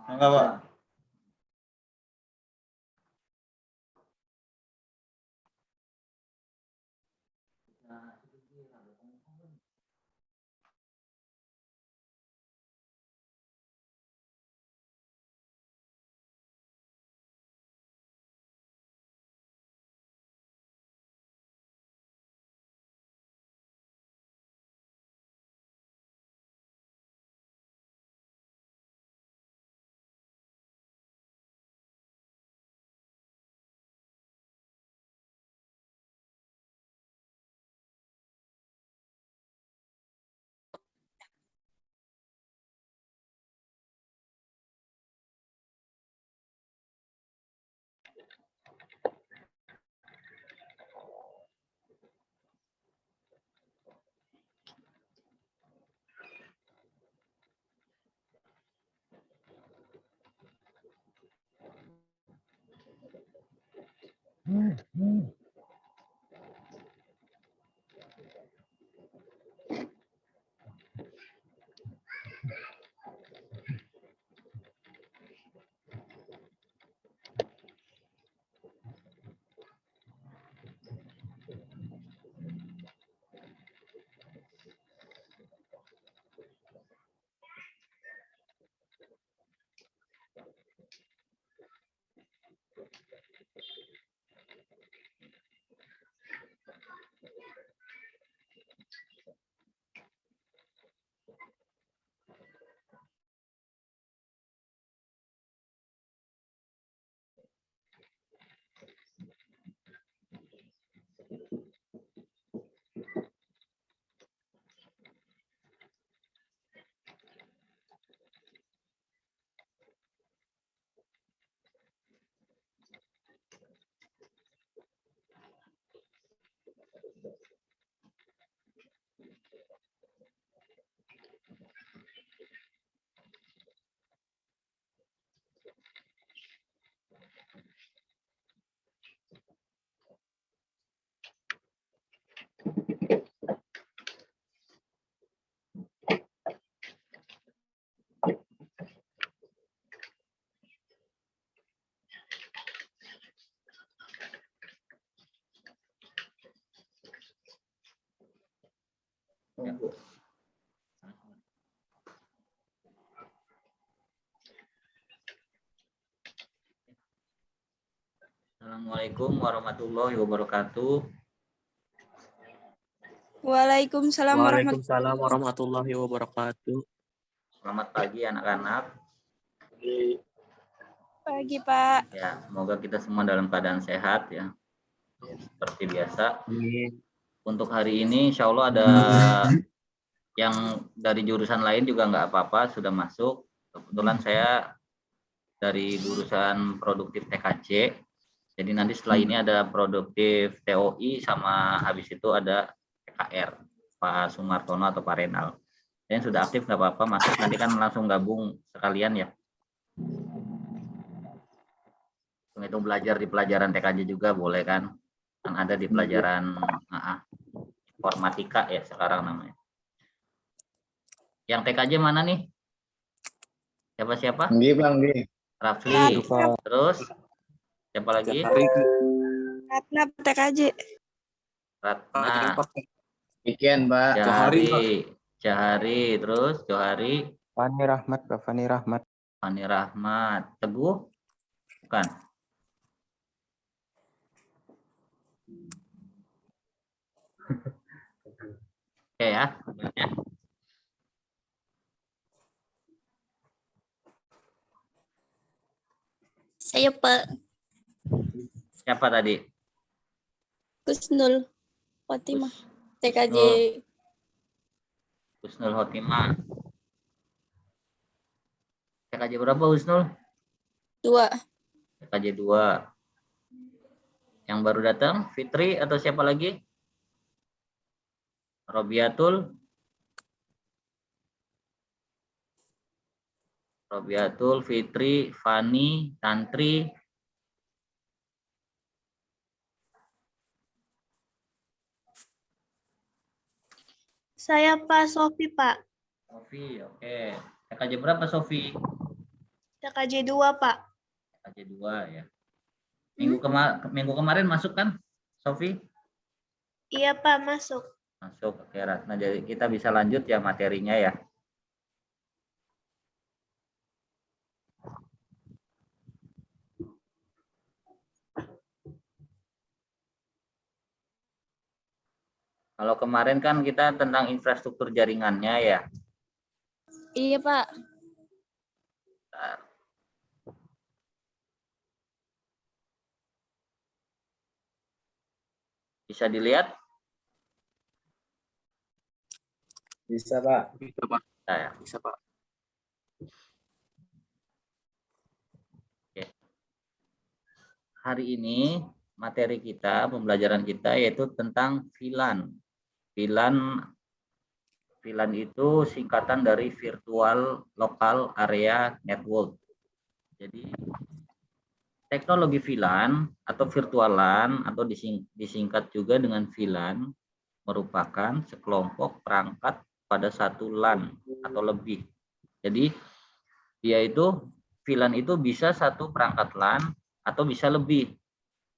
Enggak, Pak. Assalamualaikum warahmatullahi wabarakatuh. Waalaikumsalam Waalaikumsalam warahmatullahi wabarakatuh. Selamat pagi anak-anak. pagi, Pak. Ya, semoga kita semua dalam keadaan sehat ya. Seperti biasa. Amin. Untuk hari ini insya Allah ada yang dari jurusan lain juga nggak apa-apa, sudah masuk. Kebetulan saya dari jurusan produktif TKC. Jadi nanti setelah ini ada produktif TOI sama habis itu ada PKR, Pak Sumartono atau Pak Renal. Yang sudah aktif nggak apa-apa, masuk nanti kan langsung gabung sekalian ya. Itu belajar di pelajaran TKJ juga boleh kan? Kan ada di pelajaran informatika ya sekarang namanya. Yang TKJ mana nih? Siapa-siapa? Rafli. Terus siapa lagi? Ratna TKJ. Ratna. Iken, Mbak. Jahari, terus Johari. Fani Rahmat, Mbak Fani Rahmat. Fani Rahmat. Teguh? Bukan. Oke ya. Saya Pak Siapa tadi? Kusnul Fatimah TKJ. Husnul Khotimah. TKJ berapa Husnul? 2. TKJ 2. Yang baru datang Fitri atau siapa lagi? Robiatul, Fitri, Fani, Tantri. Saya Pak Sofi, Pak. Sofi, oke. TKJ berapa Sofi? TKJ 2, Pak. TKJ 2 ya. Minggu kemarin masuk kan, Sofi? Iya, Pak, masuk. Masuk. Oke, Ratna. Jadi kita bisa lanjut ya materinya ya. Kalau kemarin kan kita tentang infrastruktur jaringannya ya. Iya, Pak. Bisa dilihat? Bisa, Pak. Bisa, Pak. Nah, ya. Bisa, Pak. Oke. Hari ini materi kita, pembelajaran kita yaitu tentang VLAN. VLAN itu singkatan dari Virtual Local Area Network. Jadi teknologi VLAN atau virtual LAN atau disingkat juga dengan VLAN merupakan sekelompok perangkat pada satu LAN atau lebih. Jadi dia itu VLAN itu bisa satu perangkat LAN atau bisa lebih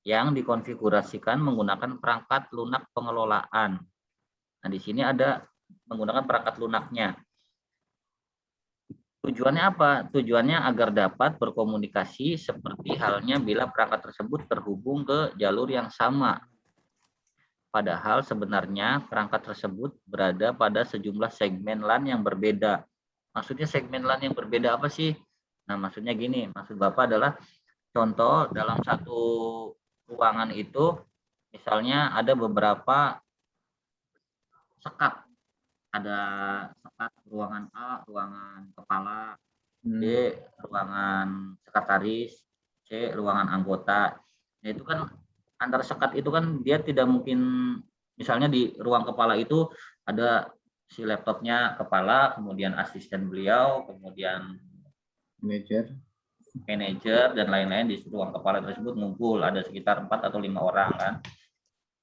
yang dikonfigurasikan menggunakan perangkat lunak pengelolaan. Nah, di sini ada menggunakan perangkat lunaknya. Tujuannya apa? Tujuannya agar dapat berkomunikasi seperti halnya bila perangkat tersebut terhubung ke jalur yang sama. Padahal sebenarnya perangkat tersebut berada pada sejumlah segmen LAN yang berbeda. Maksudnya segmen LAN yang berbeda apa sih? Nah, maksudnya gini, maksud Bapak adalah contoh dalam satu ruangan itu misalnya ada beberapa sekat. Ada sekat ruangan A, ruangan kepala, B, ruangan sekretaris, C, ruangan anggota. Nah, itu kan antar sekat itu kan dia tidak mungkin, misalnya di ruang kepala itu ada si laptopnya kepala, kemudian asisten beliau, kemudian manajer dan lain-lain di ruang kepala tersebut ngumpul, ada sekitar 4 atau 5 orang kan.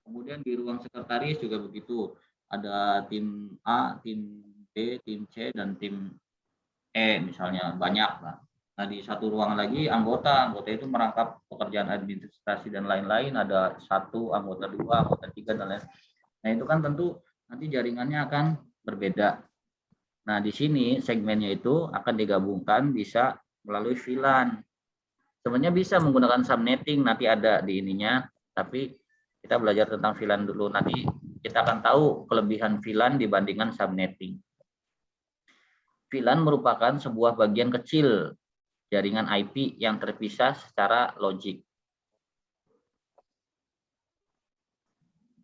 Kemudian di ruang sekretaris juga begitu, ada tim A, tim B, tim C, dan tim E misalnya, banyak lah. Nah, di satu ruangan lagi anggota itu merangkap pekerjaan administrasi dan lain-lain, ada 1, anggota 2, anggota 3 dan lain-lain. Nah, itu kan tentu nanti jaringannya akan berbeda. Nah, di sini segmennya itu akan digabungkan bisa melalui VLAN. Sebenarnya bisa menggunakan subnetting, nanti ada di ininya, tapi kita belajar tentang VLAN dulu, nanti kita akan tahu kelebihan VLAN dibandingkan subnetting. VLAN merupakan sebuah bagian kecil jaringan IP yang terpisah secara logik.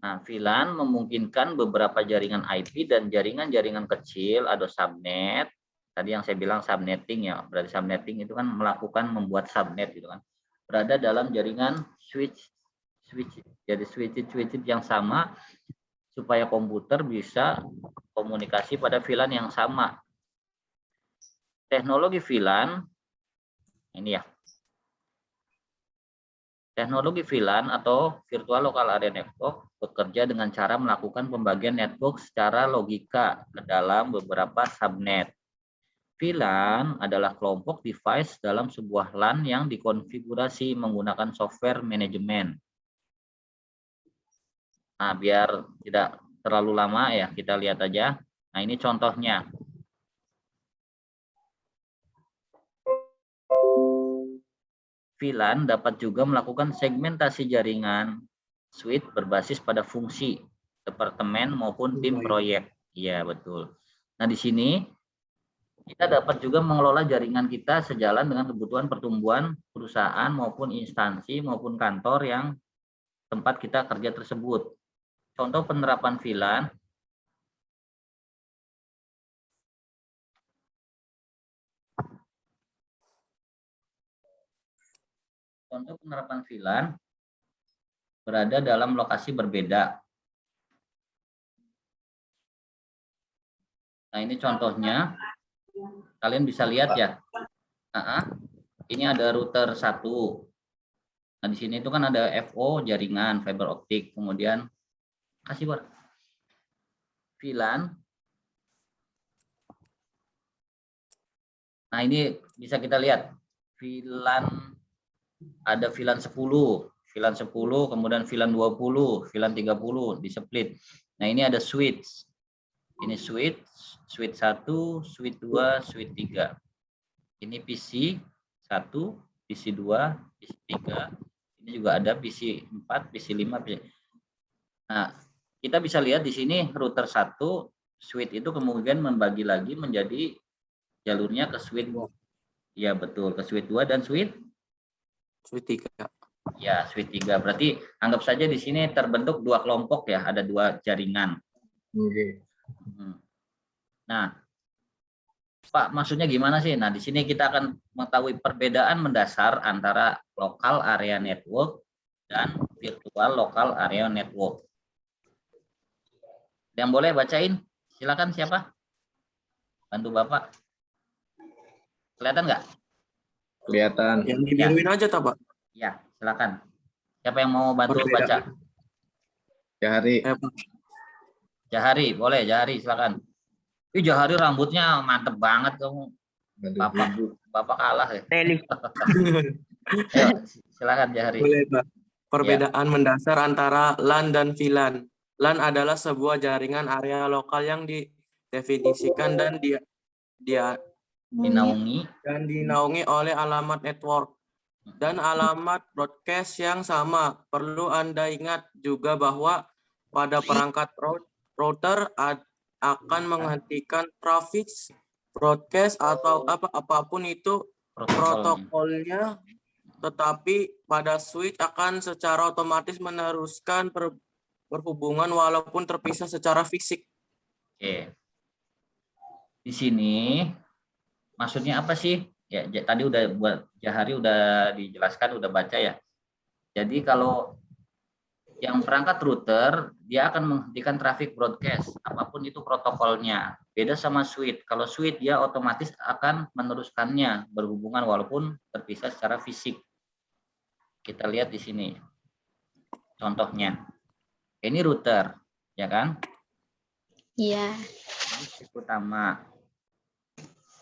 Nah, VLAN memungkinkan beberapa jaringan IP dan jaringan-jaringan kecil atau subnet. Tadi yang saya bilang subnetting ya, berarti subnetting itu kan membuat subnet gitu kan. Berada dalam jaringan switch. Jadi switch yang sama supaya komputer bisa komunikasi pada VLAN yang sama. Teknologi VLAN ini ya. Teknologi VLAN atau Virtual Local Area Network bekerja dengan cara melakukan pembagian network secara logika ke dalam beberapa subnet. VLAN adalah kelompok device dalam sebuah LAN yang dikonfigurasi menggunakan software manajemen. Nah, biar tidak terlalu lama ya, kita lihat aja. Nah, ini contohnya. VLAN dapat juga melakukan segmentasi jaringan switch berbasis pada fungsi, departemen maupun tim proyek. Iya, betul. Nah, di sini kita dapat juga mengelola jaringan kita sejalan dengan kebutuhan pertumbuhan perusahaan maupun instansi maupun kantor yang tempat kita kerja tersebut. Contoh penerapan VLAN. Contoh penerapan VLAN berada dalam lokasi berbeda. Nah, ini contohnya. Kalian bisa lihat ya. Ini ada router 1. Nah, di sini itu kan ada FO jaringan fiber optik, kemudian VLAN. Nah, ini bisa kita lihat. VLAN, ada VLAN 10, kemudian VLAN 20, VLAN 30 di split. Nah, ini ada switch. Ini switch 1, switch 2, switch 3. Ini PC 1, PC 2, PC 3. Ini juga ada PC 4, PC 5, PC. Nah, kita bisa lihat di sini router 1, switch itu kemudian membagi lagi menjadi jalurnya ke switch. Ya, betul, ke switch 2 dan switch 3. ya, switch 3. Berarti anggap saja di sini terbentuk 2 kelompok ya, ada 2 jaringan. Oke. Nah, Pak, maksudnya gimana sih? Nah, di sini kita akan mengetahui perbedaan mendasar antara local area network dan virtual local area network. Yang boleh bacain? Silakan siapa? Bantu Bapak. Kelihatan nggak? Kelihatan. Yang dibiruin aja tak, Pak? Ya, silakan. Siapa yang mau bantu Berbeda. baca? Jahari. Pak. Jahari, boleh Jahari, silakan. Ih, Jahari rambutnya mantep banget kamu. Bapak kalah ya. Ayo, silakan Jahari. Boleh, Pak. Perbedaan mendasar antara LAN dan VLAN. LAN adalah sebuah jaringan area lokal yang didefinisikan dan dinaungi oleh alamat network dan alamat broadcast yang sama. Perlu Anda ingat juga bahwa pada perangkat router akan menghentikan traffic broadcast atau apapun itu protokolnya, tetapi pada switch akan secara otomatis meneruskan berhubungan walaupun terpisah secara fisik. Oke. Di sini maksudnya apa sih? Ya, tadi udah buat Jahari udah dijelaskan, udah baca ya. Jadi kalau yang perangkat router dia akan menghentikan traffic broadcast apapun itu protokolnya. Beda sama switch. Kalau switch dia otomatis akan meneruskannya berhubungan walaupun terpisah secara fisik. Kita lihat di sini. Contohnya. Ini router, ya kan? Iya. Ini switch utama.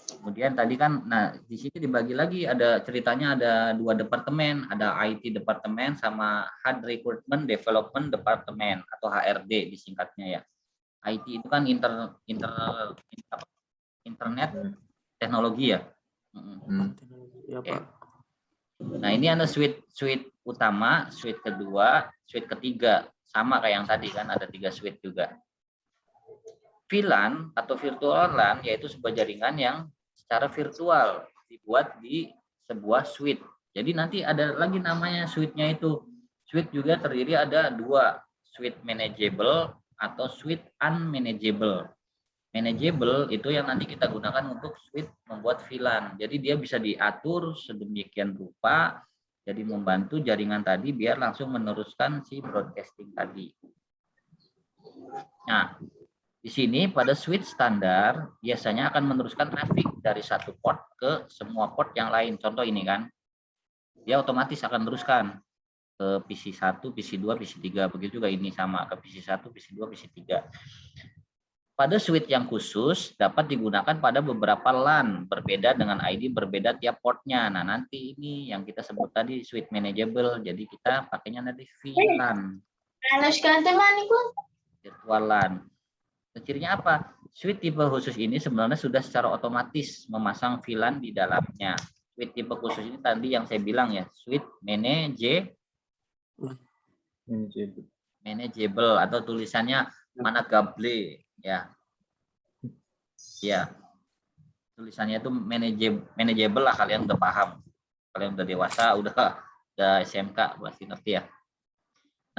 Kemudian tadi kan, nah di sini dibagi lagi, ada ceritanya ada 2 departemen, ada IT departemen sama Hard Recruitment Development Department atau HRD disingkatnya ya. IT itu kan internet teknologi ya. Ya, Pak. Nah ini ada suite utama, suite kedua, suite ketiga, sama kayak yang tadi kan ada 3 suite juga. VLAN atau virtual LAN yaitu sebuah jaringan yang secara virtual dibuat di sebuah suite. Jadi nanti ada lagi namanya suite-nya itu. Suite juga terdiri ada 2, suite manageable atau suite unmanageable. Manageable itu yang nanti kita gunakan untuk suite membuat VLAN. Jadi dia bisa diatur sedemikian rupa, jadi membantu jaringan tadi biar langsung meneruskan si broadcasting tadi. Nah, di sini pada switch standar biasanya akan meneruskan traffic dari satu port ke semua port yang lain. Contoh ini kan, dia otomatis akan teruskan ke PC 1, PC 2, PC 3. Begitu juga ini sama ke PC 1, PC 2, PC 3. Pada switch yang khusus dapat digunakan pada beberapa LAN berbeda dengan ID berbeda tiap portnya. Nah nanti ini yang kita sebut tadi switch manageable. Jadi kita pakainya nanti VLAN. Virtual LAN. Cirinya apa? Switch tipe khusus ini sebenarnya sudah secara otomatis memasang VLAN di dalamnya. Switch tipe khusus ini tadi yang saya bilang ya, switch manageable atau tulisannya managable ya. Ya. Tulisannya itu manageable lah, kalian udah paham. Kalian udah dewasa, udah SMK pasti ngerti ya.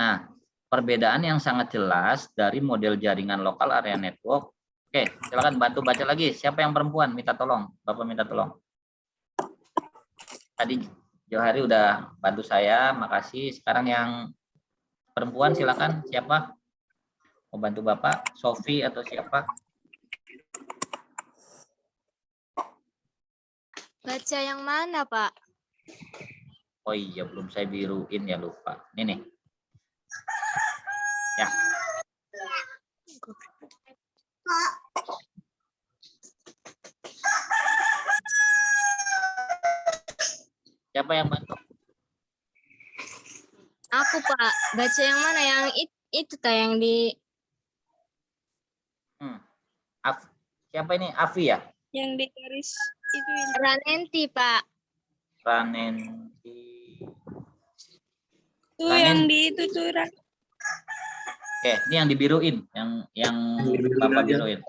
Nah, perbedaan yang sangat jelas dari model jaringan lokal area network. Oke, silakan bantu baca lagi. Siapa yang perempuan? Minta tolong. Bapak minta tolong. Tadi Johari udah bantu saya, makasih. Sekarang yang perempuan silakan. Siapa? Mau bantu Bapak? Sofi atau siapa? Baca yang mana, Pak? Oh iya, belum saya biruin ya, lupa. Ini nih. Ya. Siapa yang bantu? Aku Pak. Baca yang mana? Yang itu ta yang di Siapa ini? Afi ya? Yang di garis itu ini. Ranenti Pak. Ranenti. Tuh Ranen. yang di itu tuh Ran. Oke, ini yang dibiruin, yang Bapak biruin.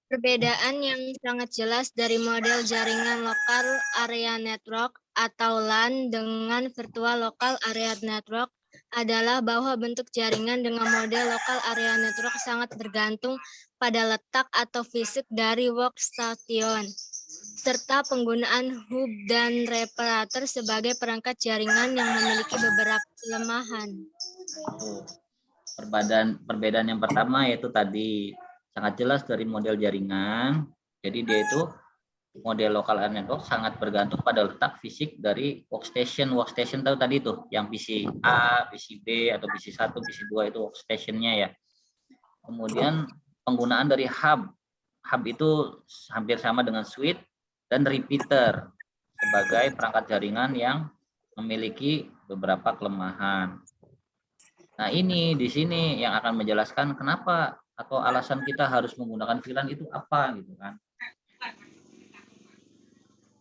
Perbedaan yang sangat jelas dari model jaringan lokal area network atau LAN dengan virtual local area network adalah bahwa bentuk jaringan dengan model local area network sangat bergantung pada letak atau fisik dari workstation, serta penggunaan hub dan reparator sebagai perangkat jaringan yang memiliki beberapa kelemahan. Perbedaan yang pertama yaitu tadi sangat jelas dari model jaringan. Jadi dia itu model local area network sangat bergantung pada letak fisik dari workstation. Workstation tahu tadi itu yang PC A, PC B atau PC 1, PC 2 itu workstationnya ya. Kemudian penggunaan dari hub. Hub itu hampir sama dengan switch dan repeater sebagai perangkat jaringan yang memiliki beberapa kelemahan. Nah, ini di sini yang akan menjelaskan kenapa atau alasan kita harus menggunakan VLAN itu apa gitu kan.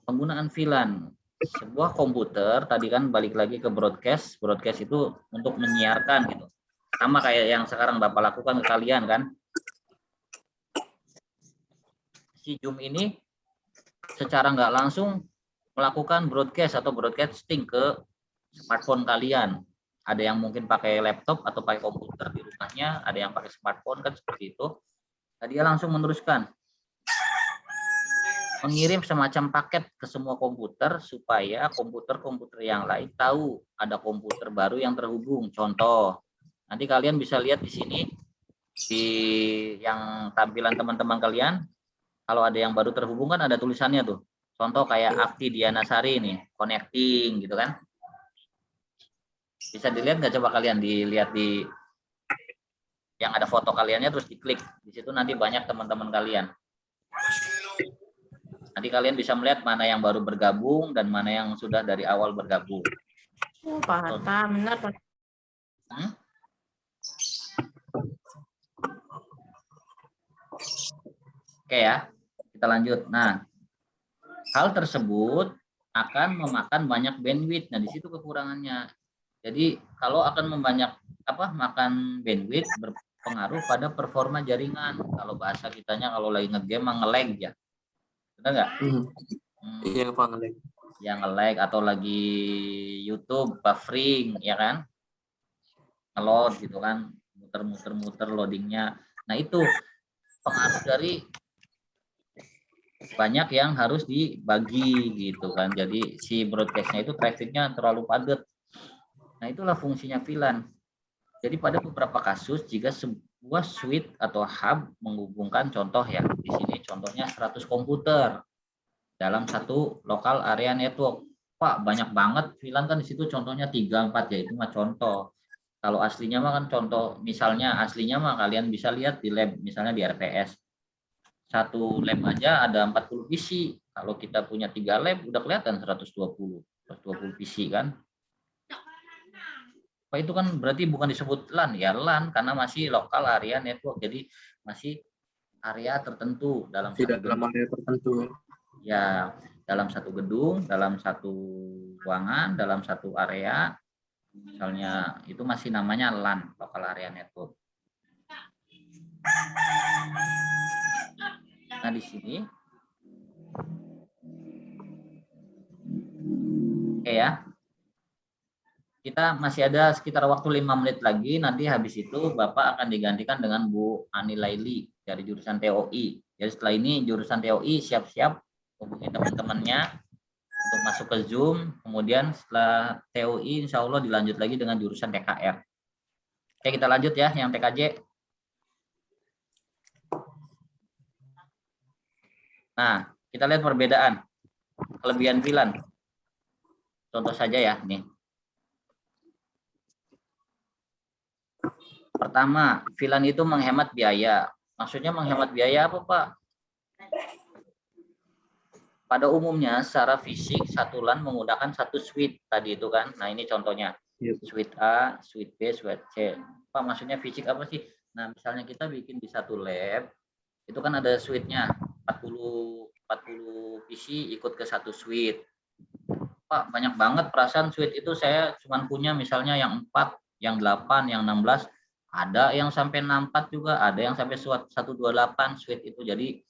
Penggunaan VLAN, sebuah komputer tadi kan balik lagi ke broadcast. Broadcast itu untuk menyiarkan gitu. Sama kayak yang sekarang Bapak lakukan ke kalian kan. Si Zoom ini secara nggak langsung melakukan broadcast atau broadcasting ke smartphone kalian. Ada yang mungkin pakai laptop atau pakai komputer di rumahnya, ada yang pakai smartphone kan seperti itu. Nah, dia langsung meneruskan mengirim semacam paket ke semua komputer supaya komputer-komputer yang lain tahu ada komputer baru yang terhubung. Contoh, nanti kalian bisa lihat di sini di yang tampilan teman-teman kalian, kalau ada yang baru terhubung kan ada tulisannya tuh. Contoh kayak Afti Dianasari ini, connecting gitu kan. Bisa dilihat nggak, coba kalian dilihat di yang ada foto kaliannya terus diklik. Di situ nanti banyak teman-teman kalian. Nanti kalian bisa melihat mana yang baru bergabung dan mana yang sudah dari awal bergabung. Pak Hatta, benar Pak. Oke ya, kita lanjut. Nah, hal tersebut akan memakan banyak bandwidth. Nah, di situ kekurangannya. Jadi kalau akan makan bandwidth berpengaruh pada performa jaringan. Kalau bahasa kitanya kalau lagi nge-game nge-lag ya. Benar nggak? Iya Pak, nge-lag. Yang nge-lag atau lagi YouTube buffering ya kan? Nge-load gitu kan, muter-muter loadingnya. Nah, itu pengaruh dari banyak yang harus dibagi gitu kan. Jadi si broadcastnya itu trafficnya terlalu padat. Nah, itulah fungsinya VLAN. Jadi pada beberapa kasus jika sebuah switch atau hub menghubungkan, contoh ya di sini contohnya 100 komputer dalam satu lokal area network. Pak, banyak banget VLAN kan di situ, contohnya 3 4 ya, itu mah contoh. Kalau aslinya mah kan contoh, misalnya aslinya mah kalian bisa lihat di lab, misalnya di RPS. Satu lab aja ada 40 PC. Kalau kita punya 3 lab udah kelihatan 120 PC kan. Pak, itu kan berarti bukan disebut LAN ya, LAN karena masih lokal area network. Jadi masih area tertentu dalam Tidak satu dalam gedung. area tertentu. Ya, dalam satu gedung, dalam satu ruangan, dalam satu area. Misalnya itu masih namanya LAN, local area network. Nah, di sini oke ya. Kita masih ada sekitar waktu 5 menit lagi. Nanti habis itu Bapak akan digantikan dengan Bu Ani Laili dari jurusan TOI. Jadi setelah ini jurusan TOI siap-siap hubungi teman-temannya untuk masuk ke Zoom. Kemudian setelah TOI insya Allah dilanjut lagi dengan jurusan TKR. Oke, kita lanjut ya yang TKJ. Nah, kita lihat perbedaan kelebihan VLAN. Contoh saja ya nih. Pertama, VLAN itu menghemat biaya. Maksudnya menghemat biaya apa, Pak? pada umumnya secara fisik satu LAN menggunakan satu switch tadi itu kan. Nah, ini contohnya. Switch A, switch B, switch C. Pak, maksudnya fisik apa sih? Nah, misalnya kita bikin di satu lab, itu kan ada switch-nya. 40 PC ikut ke satu switch. Pak, banyak banget perasaan switch itu saya cuma punya misalnya yang 4, yang 8, yang 16. Ada yang sampai 64 juga, ada yang sampai 128 switch itu. Jadi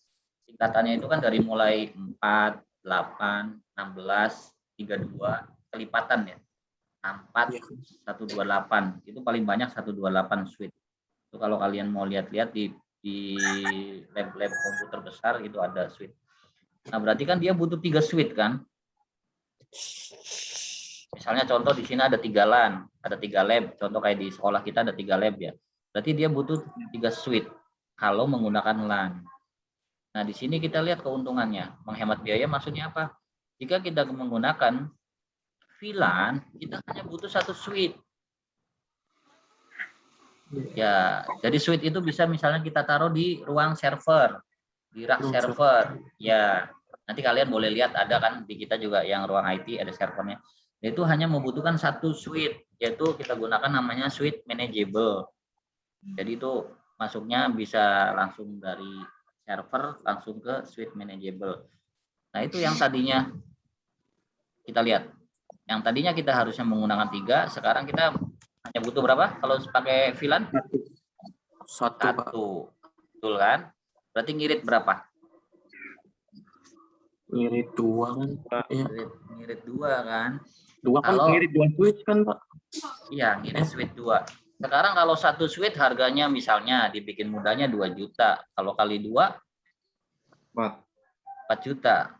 singkatannya itu kan dari mulai 4, 8, 16, 32, kelipatan ya. 64, 128. Itu paling banyak 128 switch. Itu kalau kalian mau lihat-lihat di lab-lab komputer besar itu ada switch. Nah, berarti kan dia butuh 3 switch kan? Misalnya contoh di sini ada 3 LAN, ada 3 lab. Contoh kayak di sekolah kita ada 3 lab ya. Berarti dia butuh 3 switch kalau menggunakan LAN. Nah, di sini kita lihat keuntungannya. Menghemat biaya maksudnya apa? Jika kita menggunakan VLAN, kita hanya butuh 1 switch. Ya, jadi switch itu bisa misalnya kita taruh di ruang server, di rak server. Ya, nanti kalian boleh lihat ada kan di kita juga yang ruang IT ada servernya. Itu hanya membutuhkan 1 switch, yaitu kita gunakan namanya switch manageable. Jadi itu masuknya bisa langsung dari server langsung ke switch manageable. Nah, itu yang tadinya kita lihat. Yang tadinya kita harusnya menggunakan 3, sekarang kita hanya butuh berapa kalau pakai VLAN? 1. Betul kan? Berarti ngirit berapa? Ngirit 2 kan, Pak. Ya. Ngirit 2 kan? 2 kan Kalau ngirit 2 switch kan, Pak? Iya, ngirit switch 2. Sekarang kalau 1 switch harganya misalnya dibikin mudahnya 2 juta. Kalau kali 2 4 juta.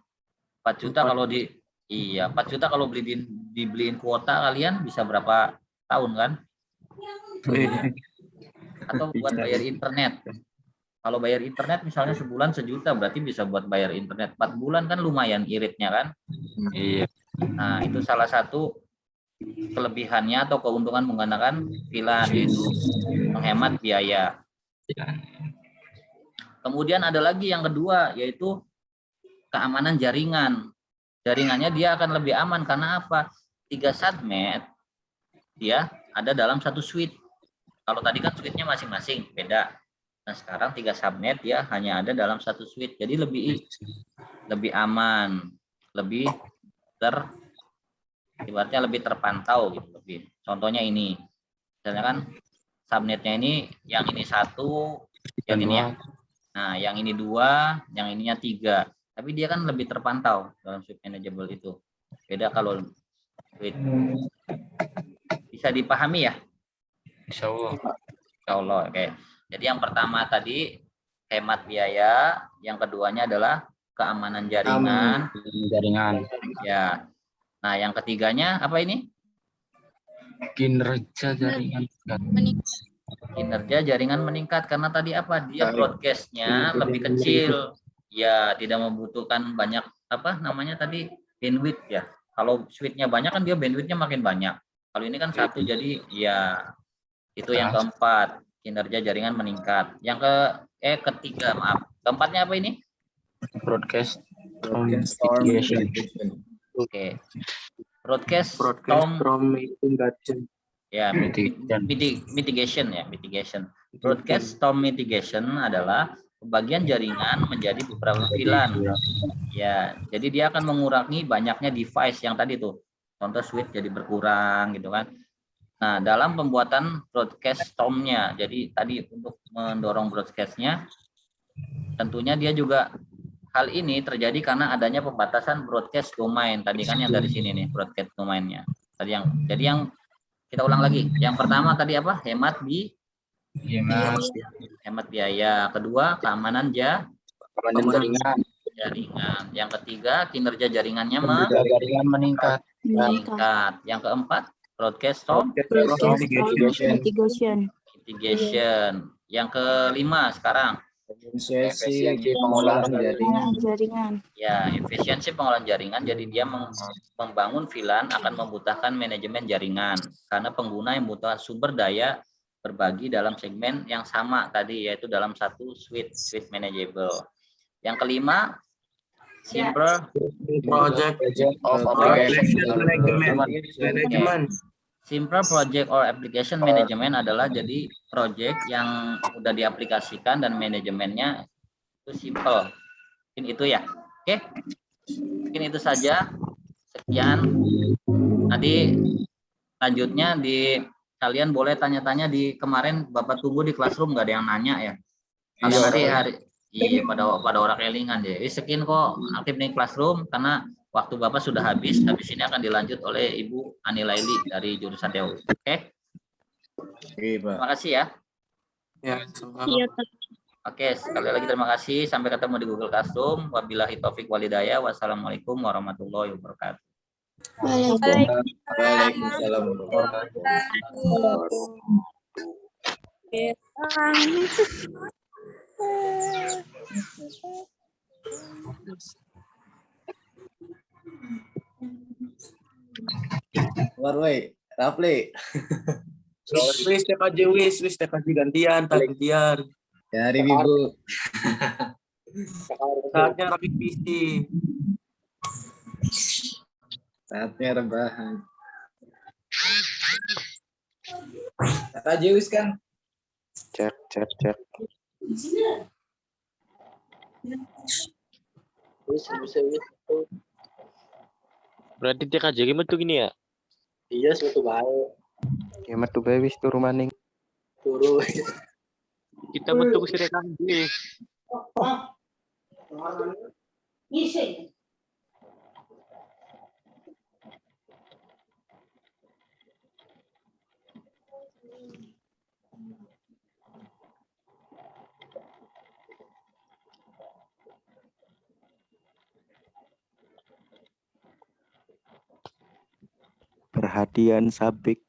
4 juta kalau 4 juta kalau dibeliin kuota kalian bisa berapa tahun kan? Atau buat bayar internet. Kalau bayar internet misalnya sebulan 1 juta berarti bisa buat bayar internet 4 bulan kan lumayan iritnya kan? Iya. Nah, itu salah satu kelebihannya atau keuntungan menggunakan VLAN itu menghemat biaya. Kemudian ada lagi yang kedua yaitu keamanan jaringan. Jaringannya dia akan lebih aman karena apa? 3 subnet dia ada dalam 1 switch. Kalau tadi kan switchnya masing-masing beda. Nah, sekarang 3 subnet dia hanya ada dalam 1 switch. Jadi lebih aman, lebih ibaratnya lebih terpantau gitu lebih. Contohnya ini. Misalnya kan subnetnya ini yang ini 1, yang ini ya. Nah, yang ini 2, yang ininya 3. Tapi dia kan lebih terpantau dalam switch manageable itu. Beda kalau switch. Bisa dipahami ya? Insya Allah. Oke. Jadi yang pertama tadi hemat biaya, yang keduanya adalah keamanan jaringan. Ya. Nah, yang ketiganya apa ini? Kinerja jaringan. Kinerja jaringan meningkat karena tadi apa? Dia broadcast-nya lebih kecil. Ya, tidak membutuhkan banyak apa namanya tadi bandwidth ya. Kalau switch-nya banyak kan dia bandwidth-nya makin banyak. Kalau ini kan 1 jadi ya itu yang keempat, kinerja jaringan meningkat. Yang ketiga, maaf. Keempatnya apa ini? Broadcast mitigation. Oke. Broadcast Storm mitigation. Ya, mitigation. Broadcast storm mitigation adalah pembagian jaringan menjadi beberapa VLAN. Ya, jadi dia akan mengurangi banyaknya device yang tadi tuh. Contoh switch jadi berkurang gitu kan. Nah, dalam pembuatan broadcast storm-nya, jadi tadi untuk mendorong broadcast-nya, tentunya dia juga hal ini terjadi karena adanya pembatasan broadcast domain. Tadi kan yang dari sini nih broadcast domainnya. Jadi yang kita ulang lagi. Yang pertama tadi apa? Hemat biaya. Kedua, keamanan jaringan. Yang ketiga, kinerja jaringannya meningkat. Yang keempat, broadcast storm mitigation. Yang kelima sekarang Efisiensi pengolahan jaringan. ya efisiensi pengolahan jaringan. Jadi dia membangun VLAN akan membutuhkan manajemen jaringan karena pengguna yang membutuhkan sumber daya berbagi dalam segmen yang sama tadi yaitu dalam 1 switch manageable. Yang kelima, Simple Project of Application application. Management. Simple project or application management adalah jadi project yang udah diaplikasikan dan manajemennya itu simple. Mungkin itu ya. Oke. Mungkin itu saja. Sekian. Nanti lanjutnya kalian boleh tanya-tanya di kemarin Bapak tunggu di classroom, nggak ada yang nanya ya. Kalian nanti iya pada orang elingan ya. Sekian kok aktif nih classroom karena waktu Bapak sudah habis. Habis ini akan dilanjut oleh Ibu Ani Laili dari jurusan TU. Oke? Terima kasih ya. Ya, Iya, Pak. Oke, sekali lagi terima kasih. Sampai ketemu di Google Classroom. Wabillahi taufik walhidayah. Wassalamualaikum warahmatullahi wabarakatuh. Waalaikumsalam. Warway, Rafli. wis TKJ gantian. Ya, hari Ibu. Saatnya rapid PC. Saatnya rebahan. Kata Zeus kan? Cek. Berarti TKJ metu gini ya? Iya, suatu baik. Ya metu bae wis turu maning. Turu. Kita metu ke sirekan deh. Perhatian sabik.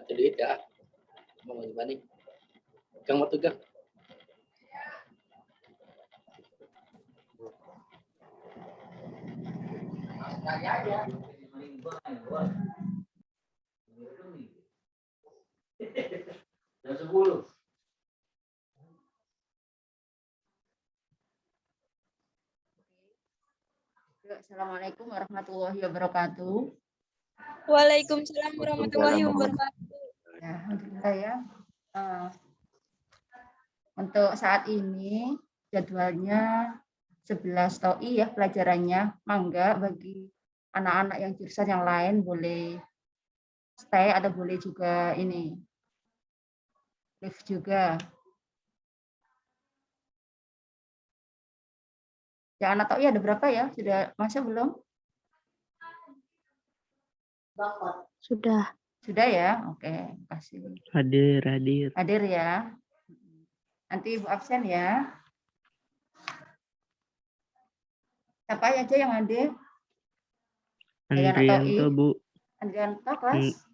Jadi dah. Mau gimana? Kang mau tegang. Jam 10. Assalamualaikum warahmatullahi wabarakatuh. Waalaikumsalam warahmatullahi wabarakatuh. Ya, alhamdulillah ya. Untuk saat ini jadwalnya 11 TOI ya pelajarannya. Mangga bagi anak-anak yang jurusan yang lain boleh stay atau boleh juga ini live juga. Yang anak TOI ada berapa ya? Sudah masuk belum? Sudah. Sudah ya? Oke, kasih. Hadir. Hadir ya. Nanti Ibu absen ya. Siapa aja yang hadir? Andrianto, Bu. Andrianto kelas?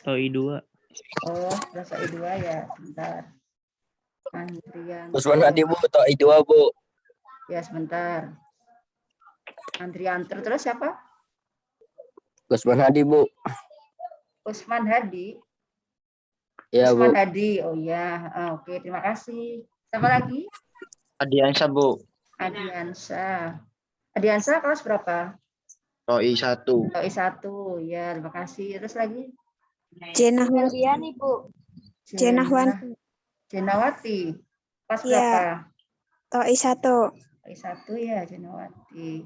TOI 2. Oh, kelas TOI 2 ya. Bentar. Andrianto. Usman Hadi Bu, TOI 2 Bu. Ya, sebentar. Andrianto. Terus siapa? Usman Hadi Bu. Usman Hadi. Ya Bu. Usman Hadi. Oh ya. Oke, terima kasih. Siapa lagi? Adiansa Bu. Adiansa. Adiansa kelas berapa? TOI 1. TOI 1. Ya, terima kasih. Terus lagi? Jenahwati, Bu. Jenahwati. Jenawati. Kelas Iya. berapa? TOI 1. TOI 1 ya, Jenawati.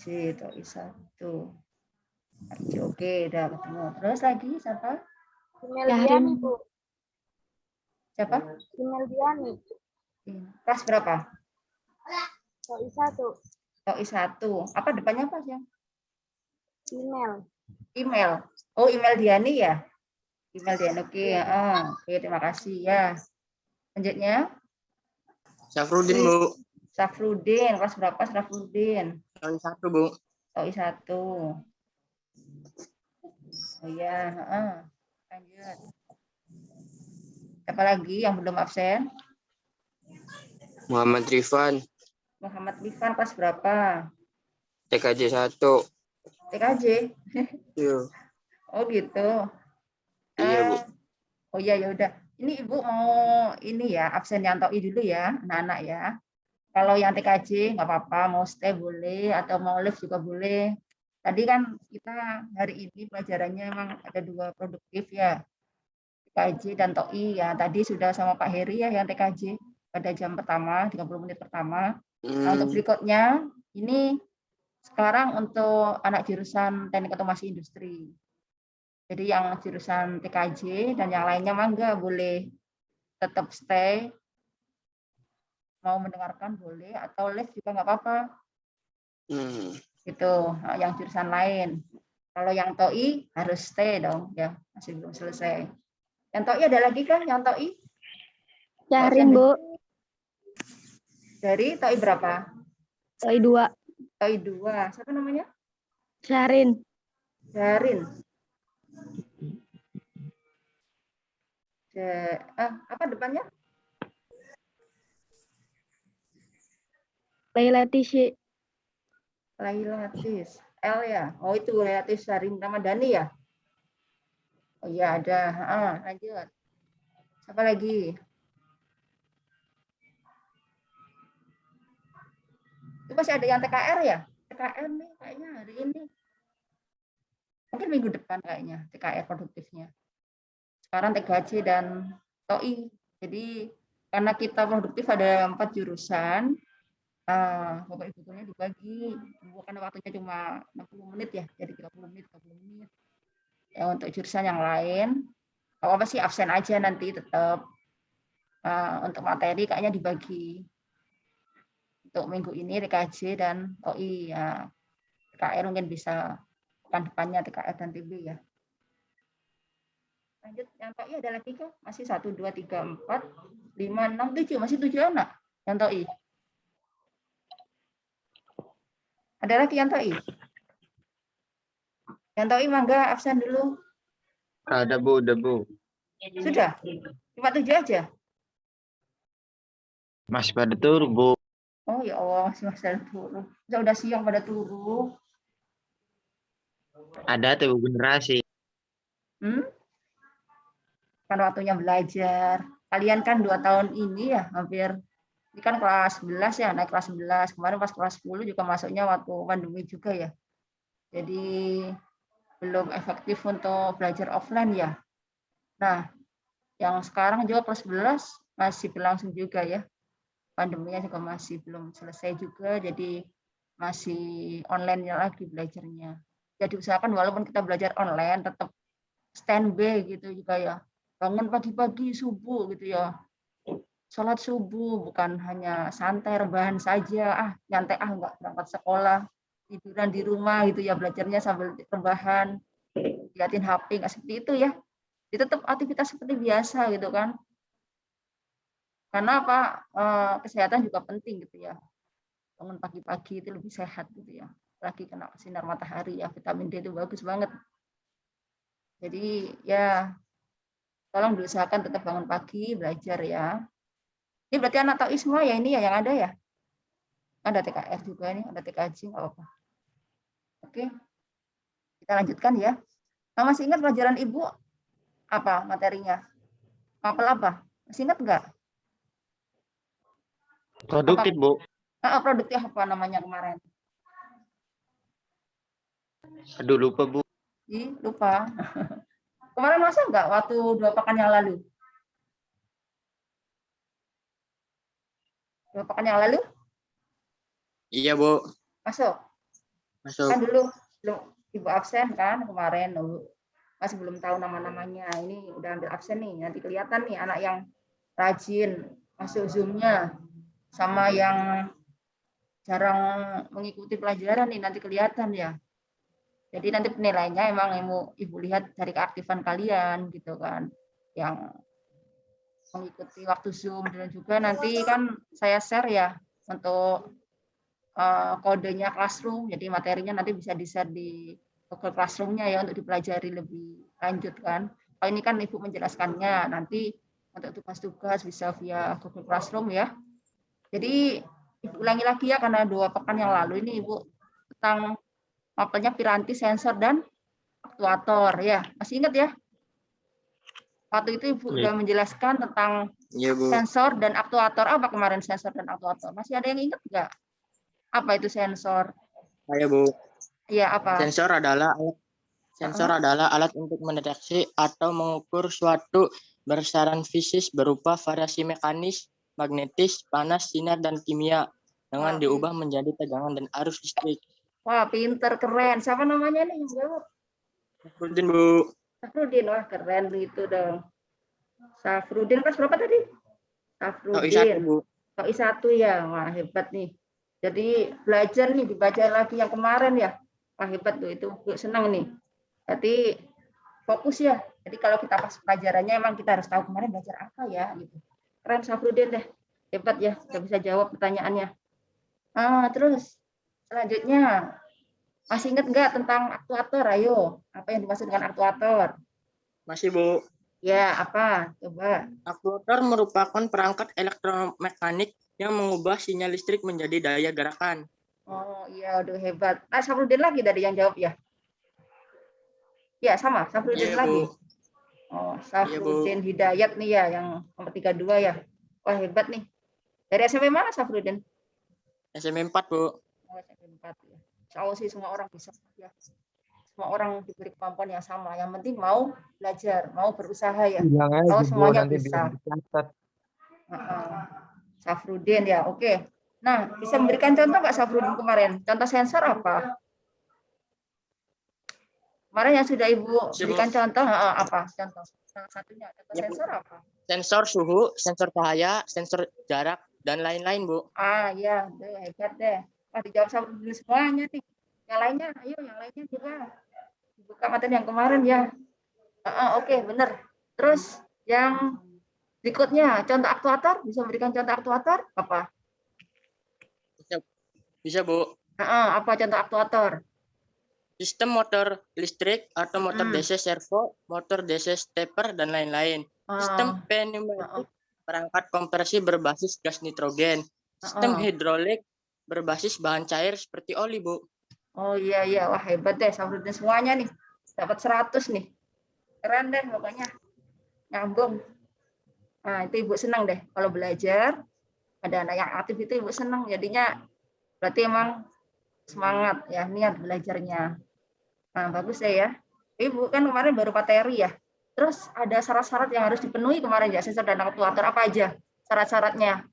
TOI 1. Oke, udah ketemu. Terus lagi siapa? Meldiani, Bu. Siapa? Meldiani. Kelas berapa? TOI 1. TOI 1. Apa depannya apa ya? Email. Email. Oh, email Diani ya? Email Diani. Oke, oke, terima kasih ya. Lanjutnya? Syafruddin Bu. Syafruddin. Kelas berapa Syafruddin? TOI 1 Bu. TOI 1. Oh ya, lanjut. Siapa lagi yang belum absen? Muhammad Rifan, Muhammad Rifan kelas berapa? TKJ 1. TKJ. Iya. Oh gitu. Iya, Bu. Oh iya ya udah. Ini Ibu mau ini ya absen yang TOI dulu ya, anak-anak ya. Kalau yang TKJ nggak apa-apa, mau stay boleh atau mau live juga boleh. Tadi kan kita hari ini pelajarannya memang ada 2 produktif ya, TKJ dan TOI ya. Tadi sudah sama Pak Heri ya yang TKJ pada jam pertama, 30 menit pertama. Nah, untuk berikutnya ini sekarang untuk anak jurusan Teknik Otomasi Industri. Jadi yang jurusan TKJ dan yang lainnya mangga boleh tetap stay, mau mendengarkan boleh atau live juga nggak apa-apa. Itu yang jurusan lain. Kalau yang TOI harus stay dong ya, masih belum selesai. Yang TOI ada lagi kan yang TOI? Syahrin, Bu. Dari TOI berapa? TOI 2. TOI 2. Siapa namanya? Syahrin. Darin. Apa depannya? Laila-Tisy. Lailatis. L ya. Oh itu Lailatis Darin Ramadhani ya? Oh iya ada. Lanjut. Siapa lagi? Itu masih ada yang TKR ya? TKR nih kayaknya hari ini. Mungkin minggu depan kayaknya TKR produktifnya. Sekarang TKJ dan TOI. Jadi karena kita produktif ada 4 jurusan, Bapak Ibu gurunya dibagi. Karena waktunya cuma 60 menit ya, jadi 30 menit, 30 menit. Ya, untuk jurusan yang lain, apa sih absen aja nanti tetap. Untuk materi kayaknya dibagi. Untuk minggu ini TKJ dan TOI ya. TKR mungkin bisa pekan depannya TKR dan TB ya. Lanjut, yang TOI ada lagi kan? Masih 1, 2, 3, 4, 5, 6, 7. Masih 7 anak yang TOI. Ada lagi yang TOI? Yang TOI mangga absen dulu. Ada, Bu, udah, Bu. Sudah? Cuma 7 aja? Masih pada tur, Bu. Oh ya Allah, masih pada turu. Udah siang pada turu. Ada tuh generasi. Kan waktunya belajar. Kalian kan 2 tahun ini ya, hampir ini kan kelas 11 ya, naik kelas 11. Kemarin pas kelas 10 juga masuknya waktu pandemi juga ya. Jadi belum efektif untuk belajar offline ya. Nah, yang sekarang juga kelas 11 masih berlangsung juga ya. Pandeminya juga masih belum selesai juga, jadi masih online lagi belajarnya. Jadi usahakan walaupun kita belajar online, tetap standby gitu juga ya. Bangun pagi-pagi subuh gitu ya. Sholat subuh, bukan hanya santai rebahan saja, nyantai nggak berangkat sekolah, tiduran di rumah gitu ya, belajarnya sambil rebahan, liatin HP, nggak seperti itu ya. Jadi tetap aktivitas seperti biasa gitu kan. Karena apa? Kesehatan juga penting gitu ya. Bangun pagi-pagi itu lebih sehat gitu ya. Lagi kena sinar matahari ya, vitamin D itu bagus banget. Jadi ya tolong diusahakan tetap bangun pagi, belajar ya. Ini berarti anak TOI semua ya ini ya yang ada ya? Ada TKR juga nih, ada TKJ, nggak apa-apa. Oke, kita lanjutkan ya. Nah, masih ingat pelajaran Ibu apa materinya? Mapel apa? Masih ingat nggak? Produktif, Bu. Produktif apa namanya kemarin? Aduh, lupa, Bu. Lupa. Kemarin masa nggak waktu 2 pekan yang lalu? 2 pekan yang lalu? Iya, Bu. Masuk? Masuk. Kan dulu Ibu absen kan kemarin, masih belum tahu nama-namanya. Ini udah ambil absen nih, nanti kelihatan nih anak yang rajin masuk Zoom-nya sama yang jarang mengikuti pelajaran nih, nanti kelihatan ya. Jadi nanti penilaiannya emang Ibu lihat dari keaktifan kalian gitu kan, yang mengikuti waktu Zoom, dan juga nanti kan saya share ya untuk kodenya Classroom, jadi materinya nanti bisa di-share di Google Classroom-nya ya untuk dipelajari lebih lanjut kan. Kalau ini kan Ibu menjelaskannya, nanti untuk tugas-tugas bisa via Google Classroom ya. Jadi Ibu ulangi lagi ya, karena 2 pekan yang lalu ini Ibu tentang mapelnya piranti, sensor, dan aktuator ya. Masih ingat ya? Waktu itu Ibu udah menjelaskan tentang Iya, Bu. sensor dan aktuator. Apa kemarin sensor dan aktuator? Masih ada yang ingat nggak? Apa itu sensor? Saya, Bu. Iya, apa? Sensor adalah alat untuk mendeteksi atau mengukur suatu besaran fisik berupa variasi mekanis, magnetis, panas, sinar, dan kimia dengan diubah menjadi tegangan dan arus listrik. Wah, pinter, keren. Siapa namanya nih yang jawab? Safrudin, Bu. Safrudin, wah keren itu dong. Safrudin kelas berapa tadi? TOI 1, Safrudin. Bu. TOI 1 ya, wah hebat nih. Jadi belajar nih, dibaca lagi yang kemarin ya. Wah hebat tuh, itu senang nih. Berarti fokus ya. Jadi kalau kita pas pelajarannya emang kita harus tahu kemarin belajar apa ya gitu. Keren Safrudin deh. Hebat ya, udah bisa jawab pertanyaannya. Terus selanjutnya masih ingat nggak tentang aktuator? Ayo, apa yang dimaksud dengan aktuator? Masih, Bu. Ya, apa? Coba. Aktuator merupakan perangkat elektromekanik yang mengubah sinyal listrik menjadi daya gerakan. Oh iya, aduh hebat. Safrudin lagi tadi yang jawab ya? Ya, sama. Safrudin Iya, lagi. Bu. Oh, Safrudin Hidayat nih ya, yang nomor 32 ya. Wah, hebat nih. Dari SMP mana Safrudin? SMP 4, Bu. Oh, SMP 4 ya. Insya Allah sih semua orang bisa ya. Semua orang diberi kemampuan yang sama. Yang penting mau belajar, mau berusaha ya. Kalau semuanya bisa. Safrudin ya, oke. Nah, bisa memberikan contoh Pak Safrudin kemarin? Contoh sensor apa? Kemarin yang sudah Ibu berikan contoh, apa? Contoh salah satunya, contoh sensor apa? Sensor suhu, sensor cahaya, sensor jarak, dan lain-lain, Bu. Ya, hebat deh. Wah, dijawab Safrudin semuanya nih. Yang lainnya, ayo yang lainnya juga. Buka materi yang kemarin ya. Oke, benar. Terus yang berikutnya, contoh aktuator, bisa memberikan contoh aktuator apa? Bisa, Bu. Apa contoh aktuator? Sistem motor listrik atau motor DC servo, motor DC stepper, dan lain-lain. Sistem pneumatik, perangkat kompresi berbasis gas nitrogen. Sistem hidrolik berbasis bahan cair seperti oli, Bu. Oh iya, wah hebat deh Safrudin semuanya nih. Dapat 100 nih. Keren deh pokoknya. Nyambung. Nah, itu Ibu senang deh kalau belajar. Ada anak yang aktif itu Ibu senang. Jadinya berarti emang semangat ya, niat belajarnya. Nah, bagus deh ya. Ibu kan kemarin baru materi ya. Terus ada syarat-syarat yang harus dipenuhi kemarin ya, sensor dan aktuator apa aja syarat-syaratnya?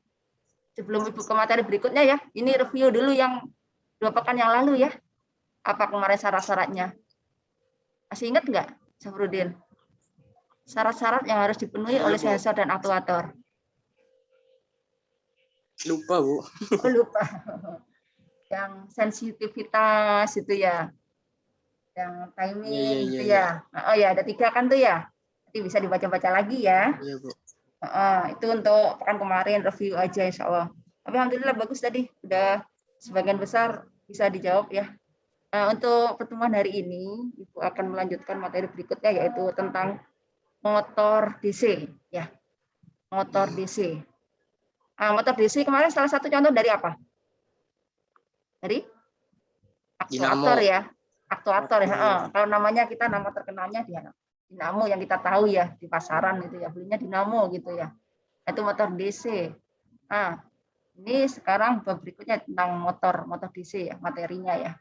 Sebelum Ibu ke materi berikutnya ya, ini review dulu yang 2 pekan yang lalu ya. Apa kemarin syarat-syaratnya? Masih ingat nggak, Safrudin? Syarat-syarat yang harus dipenuhi oleh sensor dan aktuator. Lupa, Bu. Oh, lupa. Yang sensitivitas itu ya. Yang timing itu ya. Oh ya, ada 3 kan tuh ya. Nanti bisa dibaca-baca lagi ya. Iya, Bu. Itu untuk pekan kemarin review aja insya Allah. Tapi alhamdulillah bagus tadi. Udah sebagian besar bisa dijawab ya. Untuk pertemuan hari ini, Ibu akan melanjutkan materi berikutnya yaitu tentang motor DC ya. Motor DC. Motor DC kemarin salah satu contoh dari apa? Dari aktuator ya. Aktuator ya. Kalau namanya kita nama terkenalnya dinamo yang kita tahu ya di pasaran itu ya, belinya dinamo gitu ya. Itu motor DC. Ini sekarang berikutnya tentang motor DC ya, materinya ya.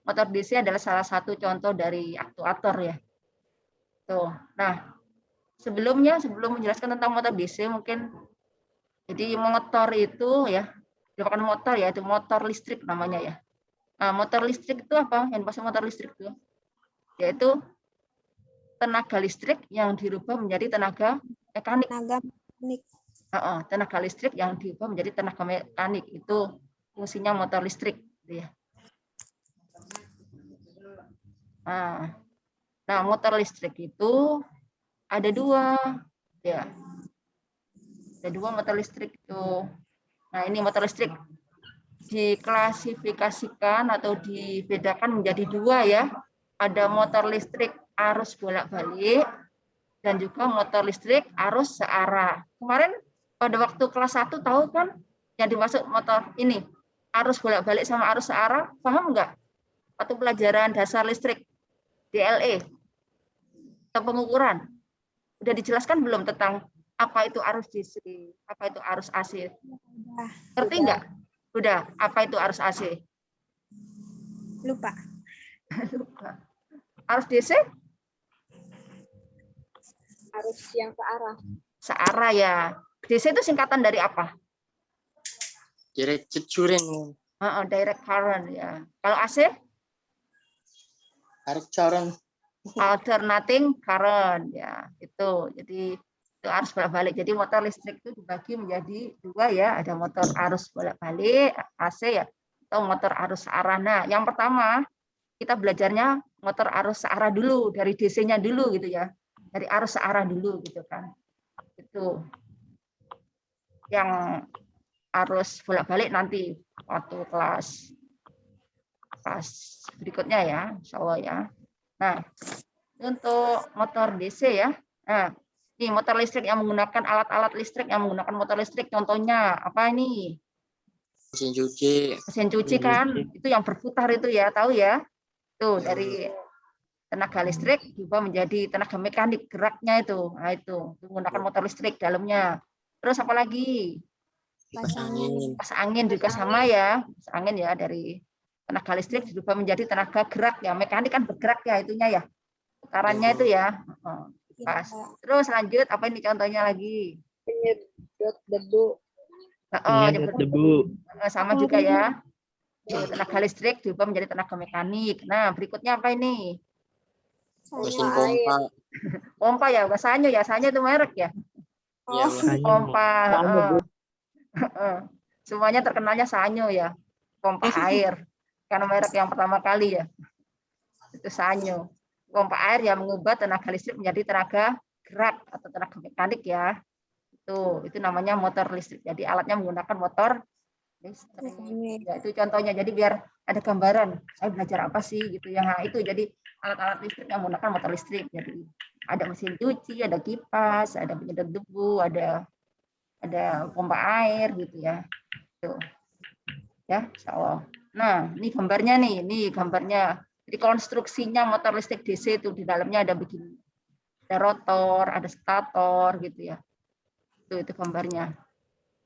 Motor DC adalah salah satu contoh dari aktuator ya. Tuh. Nah, sebelum menjelaskan tentang motor DC mungkin jadi motor itu ya, bukan motor ya, itu motor listrik namanya ya. Motor listrik itu apa? Yang dimaksud motor listrik itu yaitu tenaga listrik yang dirubah menjadi tenaga mekanik. Tenaga listrik yang dirubah menjadi tenaga mekanik itu fungsinya motor listrik gitu ya. Nah, motor listrik itu ada 2 ya. Ada 2 motor listrik itu. Nah, ini motor listrik diklasifikasikan atau dibedakan menjadi 2 ya. Ada motor listrik arus bolak-balik dan juga motor listrik arus searah. Kemarin pada waktu kelas 1 tahu kan yang dimaksud motor ini, arus bolak-balik sama arus searah, paham nggak? Waktu pelajaran dasar listrik, DLE, atau pengukuran. Udah dijelaskan belum tentang apa itu arus DC, apa itu arus AC? Ngerti nggak? Udah, apa itu arus AC? Lupa. Lupa. Arus DC? Arus yang searah. Searah ya. DC itu singkatan dari apa? Direct cucurin. Direct current ya. Kalau AC? Current. Alternating current ya. Itu. Jadi itu arus bolak-balik. Jadi motor listrik itu dibagi menjadi 2 ya. Ada motor arus bolak-balik AC ya, atau motor arus searah. Nah, yang pertama kita belajarnya motor arus searah dulu, dari DC-nya dulu gitu ya. Dari arus searah dulu gitu kan. Itu. Yang arus bolak-balik nanti waktu kelas berikutnya ya, insya Allah ya. Nah, untuk motor DC ya. Nah, ini motor listrik yang menggunakan alat-alat listrik yang menggunakan motor listrik, contohnya apa ini? Mesin cuci. Mesin cuci kan, itu yang berputar itu ya, tahu ya? Tuh dari tenaga listrik juga menjadi tenaga mekanik geraknya itu. Nah, itu menggunakan motor listrik dalamnya. Terus apa lagi? Kipas angin. Kipas angin juga sama ya. Kipas angin ya dari tenaga listrik juga menjadi tenaga gerak ya. Mekanik kan bergerak ya itunya ya. Putarannya itu ya. Kipas. Terus lanjut, apa ini contohnya lagi? Penyedot debu. Penyedot debu. Sama juga ya. Tenaga listrik juga menjadi tenaga mekanik. Nah, berikutnya apa ini? Mesin pompa. Pompa ya, Sanyo ya. Sanyo itu merek ya. Ya, Pompa. Semuanya terkenalnya Sanyo ya. Pompa air. Karena merek yang pertama kali ya. Itu Sanyo. Pompa air yang mengubah tenaga listrik menjadi tenaga gerak atau tenaga mekanik ya. Itu namanya motor listrik. Jadi alatnya menggunakan motor listrik. Ya, itu contohnya. Jadi biar ada gambaran saya belajar apa sih gitu ya. Nah, itu jadi alat-alat listrik yang menggunakan motor listrik. Jadi ada mesin cuci, ada kipas, ada penyedot debu, ada pompa air gitu ya. Tuh. Ya, insyaallah. Nah, ini gambarnya nih. Ini gambarnya. Jadi konstruksinya motor listrik DC itu di dalamnya ada begini. Ada rotor, ada stator gitu ya. Itu gambarnya.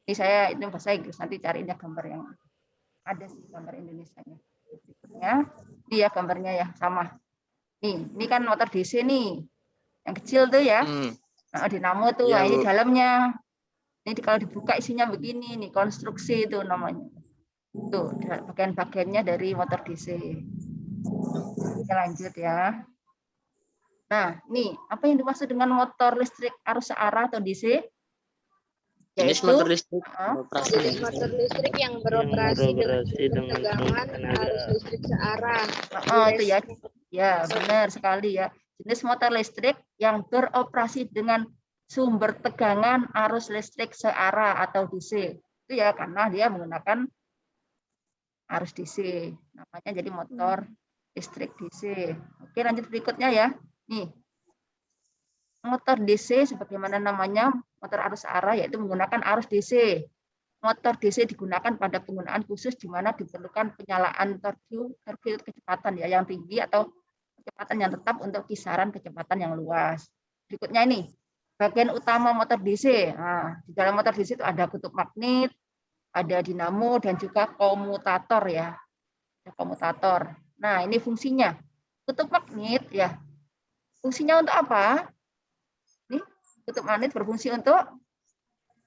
Ini saya itu bahasa Inggris, nanti carinya gambar yang ada sih gambar Indonesianya. Ya, ini ya gambarnya ya sama. Ini kan motor DC nih, yang kecil tuh ya. Nah, dinamo tuh, Ya, nah, ini dalamnya. Ini kalau dibuka isinya begini nih, konstruksi itu namanya. Tuh bagian-bagiannya dari motor DC. Kita lanjut ya. Nah, nih apa yang dimaksud dengan motor listrik arus searah atau DC? jenis motor listrik beroperasi Jenis motor listrik yang beroperasi dengan tegangan arus listrik searah. Itu ya. Ya, benar sekali ya. Jenis motor listrik yang beroperasi dengan sumber tegangan arus listrik searah atau DC. Itu ya karena dia menggunakan arus DC. Namanya jadi motor listrik DC. Oke, lanjut berikutnya ya. Nih. Motor DC sebagaimana namanya motor arus searah yaitu menggunakan arus DC. Motor DC digunakan pada penggunaan khusus di mana diperlukan penyalaan torque kecepatan ya yang tinggi atau kecepatan yang tetap untuk kisaran kecepatan yang luas. Berikutnya ini bagian utama motor DC. Nah, di dalam motor DC itu ada kutub magnet, ada dinamo dan juga komutator ya. Ada komutator. Nah, ini fungsinya. Kutub magnet ya. Fungsinya untuk apa? Nih, kutub magnet berfungsi untuk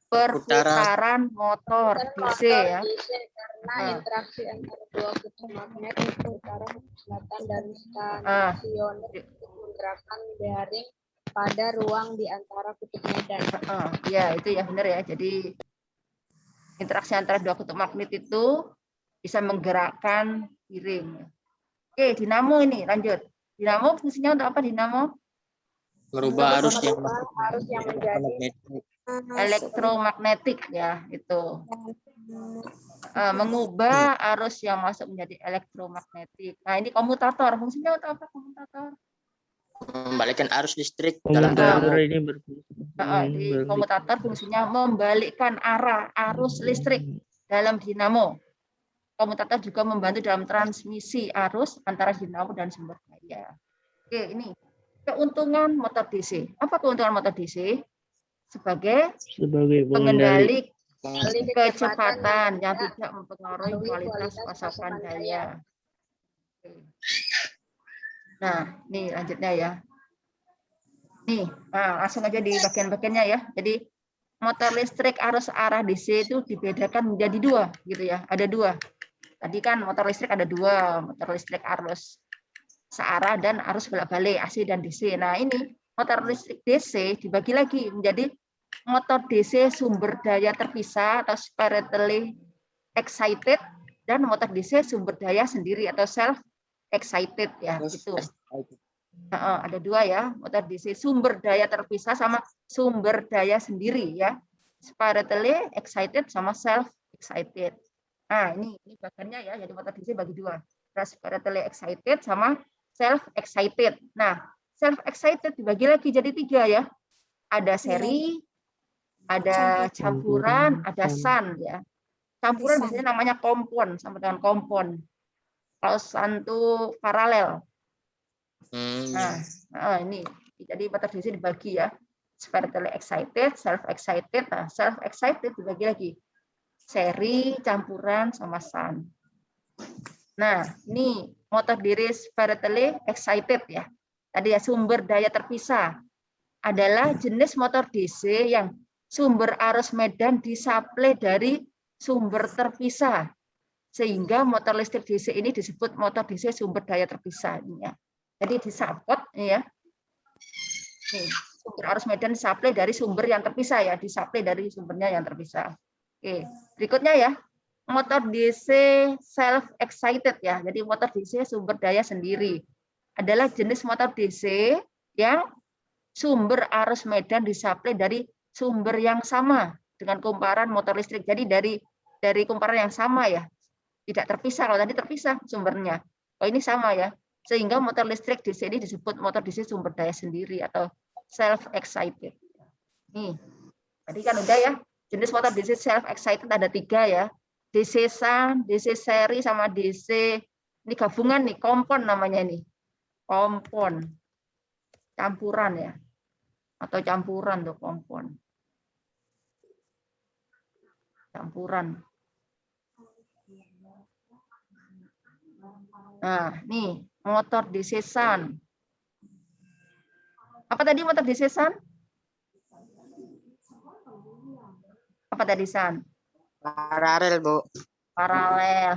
perputaran motor DC ya. Karena interaksi antara dua kutub magnet utara, selatan dan stasioner menggerakkan bearing pada ruang di antara kutub medan. Ya, itu ya benar ya. Jadi interaksi antara dua kutub magnet itu bisa menggerakkan bearing. Oke, dinamo ini lanjut. Dinamo fungsinya untuk apa dinamo? Merubah arus yang menjadi elektromagnetik ya itu. Mengubah arus yang masuk menjadi elektromagnetik. Nah, ini komutator. Fungsinya untuk apa komutator? Membalikkan arus listrik dalam Komutator dinamo. ini Di komutator fungsinya membalikkan arah arus listrik dalam dinamo. Komutator juga membantu dalam transmisi arus antara dinamo dan sumber daya. Oke, ini keuntungan motor DC. Apa keuntungan motor DC? Sebagai pengendali kecepatan yang tidak mempengaruhi kualitas pasokan daya. Nah, ini lanjutnya ya. Nih, langsung aja di bagian-bagiannya ya. Jadi motor listrik arus arah DC itu dibedakan menjadi dua, gitu ya. Ada dua. Tadi kan motor listrik ada dua, motor listrik arus searah dan arus bolak-balik AC dan DC. Nah, ini motor listrik DC dibagi lagi menjadi motor DC sumber daya terpisah atau separately excited dan motor DC sumber daya sendiri atau self excited ya gitu. Ada dua ya, motor DC sumber daya terpisah sama sumber daya sendiri ya. Separately excited sama self excited. Nah, ini bagiannya ya, jadi motor DC bagi dua. Separately excited sama self excited. Nah, self excited dibagi lagi jadi tiga ya. Ada seri, ada campuran, ada sun ya. Campuran biasanya namanya kompon sama dengan kompon. Kalau sun itu paralel. Nah, ini jadi motor DC dibagi ya. Separately excited, self excited. Nah, self excited dibagi lagi. Seri, campuran sama sun. Nah, ini motor DC separately excited ya. Tadi ya sumber daya terpisah adalah jenis motor DC yang sumber arus medan disuplai dari sumber terpisah. Sehingga motor listrik DC ini disebut motor DC sumber daya terpisah. Ya. Jadi disupport ya. Nih, sumber arus medan disuplai dari sumber yang terpisah ya, disuplai dari sumbernya yang terpisah. Oke, berikutnya ya. Motor DC self excited ya. Jadi motor DC sumber daya sendiri adalah jenis motor DC yang sumber arus medan disuplai dari sumber yang sama dengan kumparan motor listrik. Jadi dari kumparan yang sama ya. Tidak terpisah. Kalau tadi terpisah sumbernya. Oh, ini sama ya. Sehingga motor listrik DC ini disebut motor DC sumber daya sendiri atau self excited. Nih. Tadi kan udah ya. Jenis motor DC self excited ada 3 ya. DC sun, DC seri sama DC ini gabungan nih, kompon namanya nih. Kompon. Campuran ya. Atau campuran tuh kompon. Campuran. Nah, nih motor DC sun. Apa tadi motor DC sun? Apa tadi sun? Paralel, Bu. Paralel.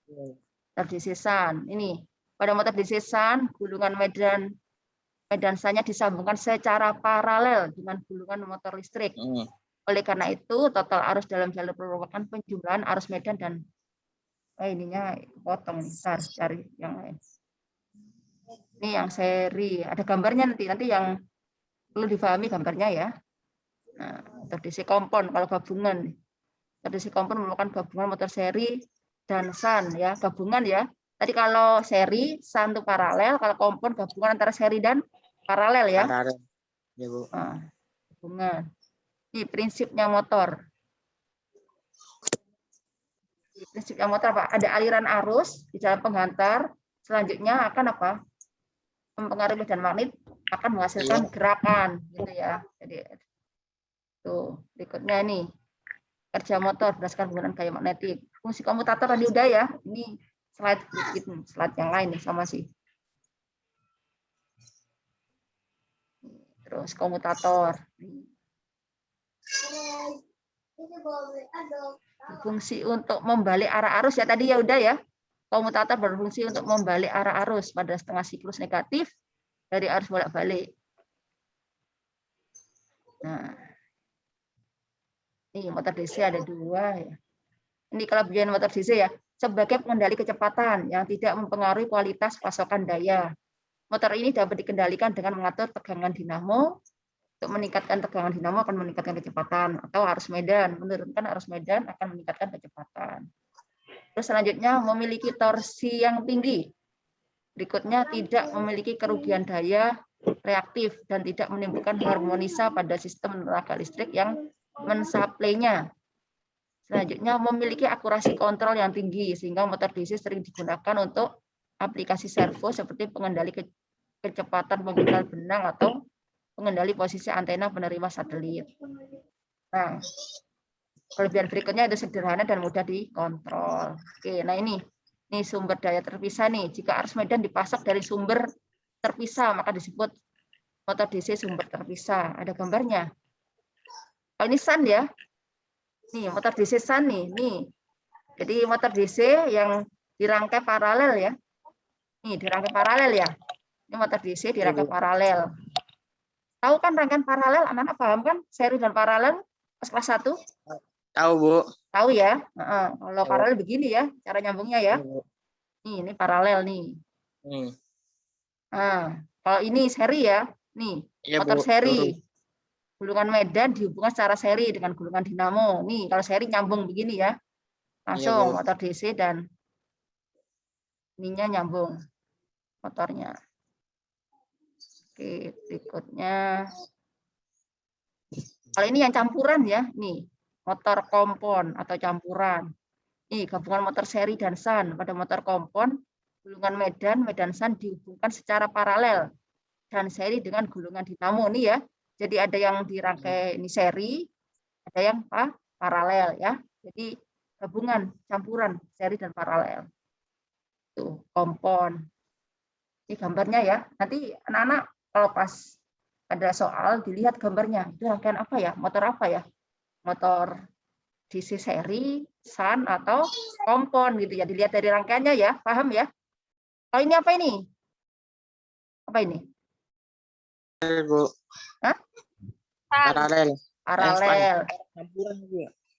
Motor DC sun. Ini pada motor DC sun, gulungan medan-nya disambungkan secara paralel dengan gulungan motor listrik. Oleh karena itu, total arus dalam jalur merupakan penjumlahan arus medan dan ininya potong nih, cari yang lain. Ini yang seri, ada gambarnya nanti yang perlu difahami gambarnya ya. Nah, motor DC kompon kalau gabungan. Motor DC kompon merupakan gabungan motor seri dan sun ya, gabungan ya. Tadi kalau seri, sun itu paralel, kalau kompon gabungan antara seri dan paralel ya. Paralel. Ya, Bu. Nah, gabungan. Ini prinsipnya motor. Prinsipnya motor apa? Ada aliran arus di dalam penghantar, selanjutnya akan apa? Mempengaruhi medan magnet akan menghasilkan gerakan, gitu ya. Jadi tuh berikutnya nih kerja motor berdasarkan penggunaan gaya magnetik. Fungsi komutator tadi udah ya. Ini slide yang lain nih sama sih. Terus komutator. Fungsi untuk membalik arah arus ya tadi ya udah ya. Komutator berfungsi untuk membalik arah arus pada setengah siklus negatif dari arus bolak-balik. Nah, ini motor DC ada 2 ya. Ini kelebihan motor DC ya, sebagai pengendali kecepatan yang tidak mempengaruhi kualitas pasokan daya. Motor ini dapat dikendalikan dengan mengatur tegangan dinamo. Untuk meningkatkan tegangan dinamo akan meningkatkan kecepatan, atau arus medan, menurunkan arus medan akan meningkatkan kecepatan. Terus selanjutnya memiliki torsi yang tinggi. berikutnya tidak memiliki kerugian daya reaktif dan tidak menimbulkan harmonisa pada sistem tenaga listrik yang mensuplainya. Selanjutnya, memiliki akurasi kontrol yang tinggi sehingga motor DC sering digunakan untuk aplikasi servo seperti pengendali kecepatan pemutar benang atau pengendali posisi antena penerima satelit. Nah, kelebihan berikutnya itu sederhana dan mudah dikontrol. Oke, nah ini sumber daya terpisah nih. Jika arus medan dipasok dari sumber terpisah, maka disebut motor DC sumber terpisah. Ada gambarnya. Oh, ini SAN ya. Nih, motor DC SAN nih. Jadi motor DC yang dirangkai paralel ya. Nih, dirangkai paralel ya. Ini motor DC dirangkai paralel. Tahu kan rangkaian paralel? Anak-anak paham kan? Seri dan paralel pas kelas 1? Tahu, Bu. Tahu ya? Kalau paralel begini ya, cara nyambungnya ya. Ini paralel nih. Nah, kalau ini seri ya. Nih, Iya, motor Bu. seri. Gulungan medan dihubungkan secara seri dengan gulungan dinamo. Nih, kalau seri nyambung begini ya. Langsung Bu. motor DC dan ininya nyambung motornya. Oke, berikutnya. Kalau ini yang campuran ya, nih. Motor kompon atau campuran. Nih, gabungan motor seri dan SAN. Pada motor kompon, gulungan medan SAN dihubungkan secara paralel dan seri dengan gulungan dinamo nih ya. Jadi ada yang dirangkai ini seri, ada yang paralel ya. Jadi gabungan, campuran seri dan paralel. Tuh, kompon. Ini gambarnya ya. Nanti anak-anak kalau pas ada soal dilihat gambarnya. Itu rangkaian apa ya? Motor apa ya? Motor DC seri, SAN atau kompon gitu ya. Dilihat dari rangkaiannya ya, paham ya? Kalau ini apa ini? Apa ini? Bu. Hah? Paralel. Paralel.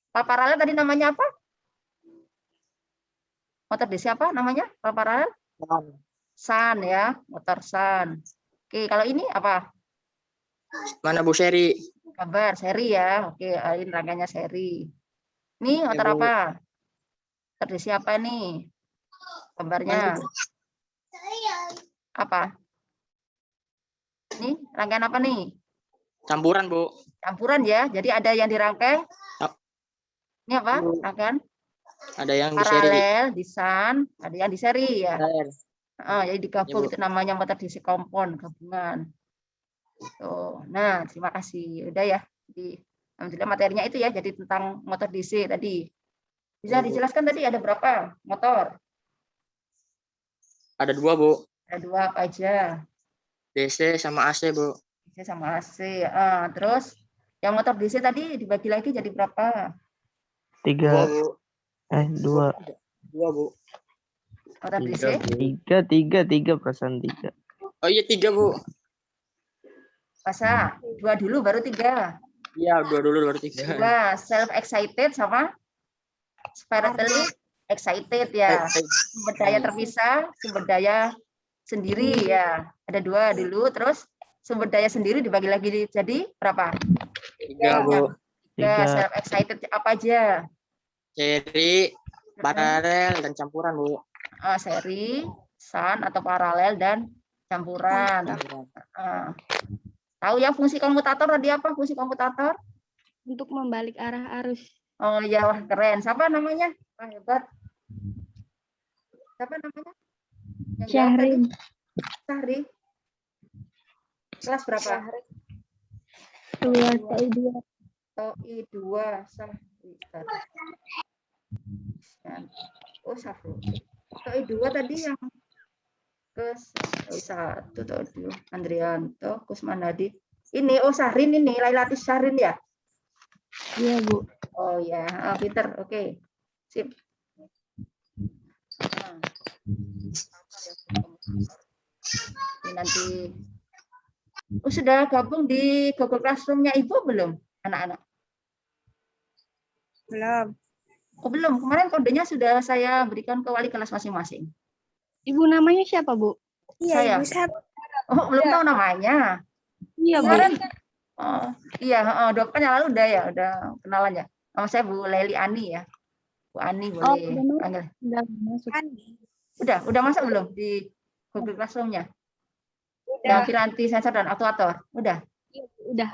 Kalau paralel tadi namanya apa? Motor DC apa namanya? Kalau paralel? SAN ya, motor SAN. Oke, kalau ini apa? Mana Bu seri? Gambar seri ya. Oke, ini rangkaiannya seri. Ini motor Bu. apa? Motor DC apa nih? Gambarnya. Apa? Ini rangkaian apa nih? Campuran, Bu. Campuran ya. Jadi ada yang dirangkai. Ini apa? Bu. Rangkaian Ada yang di seri. paralel, di SAN, ada yang di seri ya. Paralel. Jadi digabung Ya, Bu. itu namanya motor DC kompon gabungan. Tuh. Nah, terima kasih. Udah ya. Jadi alhamdulillah materinya itu ya. Jadi tentang motor DC tadi. Bisa dijelaskan tadi ada berapa motor? Ada 2, Bu. Ada 2 apa aja? DC sama AC, Bu. DC sama AC. Terus yang motor DC tadi dibagi lagi jadi berapa? 3. 2, Bu. 2. 2, Bu. Motor DC? 3 persen 3. Oh iya, 3, Bu. Masa 2 dulu baru 3. Iya, 2 dulu baru 3. 2 self excited sama spiritally excited ya. Sumber daya terpisah, sumber daya sendiri ya. Ada 2 dulu, terus sumber daya sendiri dibagi lagi jadi berapa? 3, Bu. 3 self excited apa aja? Seri, paralel, dan campuran, Bu. Seri, SAN atau paralel dan campuran. Tahu ya fungsi komutator tadi apa? Fungsi komutator? Untuk membalik arah arus. Oh iya, wah keren. Siapa namanya? Wah, hebat. Siapa namanya? Yang jawab Syahrin. tadi? Syahri. Kelas berapa? 2, TOI 2. TOI 2. Syahri. Oh, Syahri. TOI 2 tadi yang ke TOI 1, TOI 2. Andrianto, Kusmanadi. Ini, oh Syahrin ini. Lailatus Syahrin ya? Iya, Bu. Oh ya, pinter. Oke. Sip. Ini nanti. Oh, sudah gabung di Google Classroom-nya Ibu belum, anak-anak? Belum. Oh, belum. Kemarin kodenya sudah saya berikan ke wali kelas masing-masing. Ibu namanya siapa, Bu? Saya. Oh, belum tahu namanya. Iya, Bu. Kemarin. Oh, iya, 2 pekan yang lalu udah ya, udah kenalan ya. Nama saya Bu Leli Ani ya. Bu Ani boleh panggil. Udah masuk. Udah masuk belum di Google Classroom-nya? Udah. Yang Piranti, sensor, dan aktuator? Udah? Udah.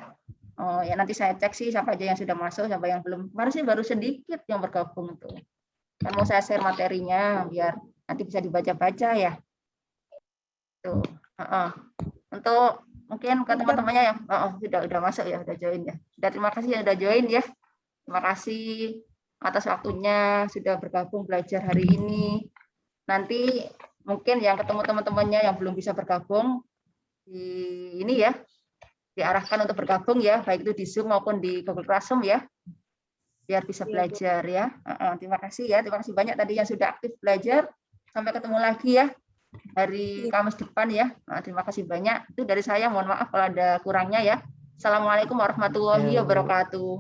Oh ya, nanti saya cek sih siapa aja yang sudah masuk, siapa yang belum. Kemarin sih baru sedikit yang bergabung itu. Kan mau saya share materinya biar nanti bisa dibaca-baca ya. Tuh. Untuk mungkin ke teman-temannya yang sudah masuk ya, sudah join ya. Sudah, terima kasih yang sudah join ya. Terima kasih atas waktunya sudah bergabung belajar hari ini. Nanti mungkin yang ketemu teman-temannya yang belum bisa bergabung di ini ya, diarahkan untuk bergabung ya, baik itu di Zoom maupun di Google Classroom ya, biar bisa belajar ya. Terima kasih ya, terima kasih banyak tadi yang sudah aktif belajar. Sampai ketemu lagi ya hari Kamis depan ya. Terima kasih banyak. Itu dari saya, mohon maaf kalau ada kurangnya ya. Assalamualaikum warahmatullahi wabarakatuh.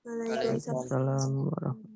Waalaikumsalam warahmatullahi wabarakatuh.